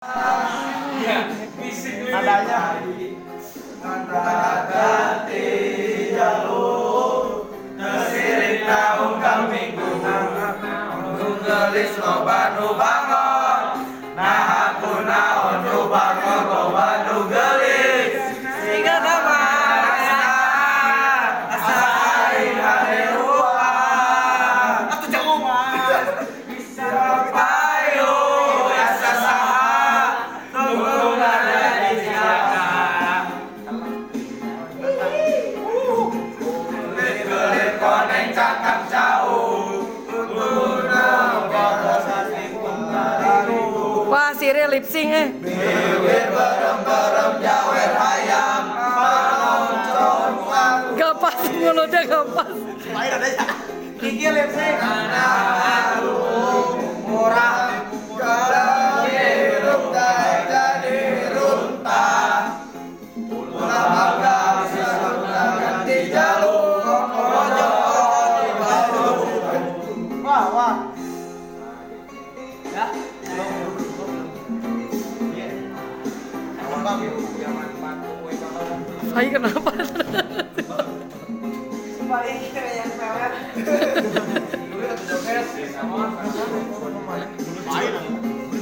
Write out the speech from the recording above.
Adanya Hati jalur nasirik naung kambing gunung gelis loba nu bangon nah aku naon nu bangon loba nu gelis sehingga nama asa aing hareua atuh janguman bisa payu asa saha tunggu ada di jaga gelit koneng cakap jauh Wah, Siri lip sync bibir berem-berem jawer hayam panonton wangu Gak pas, mulutnya gak pas. Kiki lipsing murah kalau hidup tak jadi runtah ulah bangga bisa ganti jalur ojo di bawah wah ya Saya kenapa? Balik yang pelet.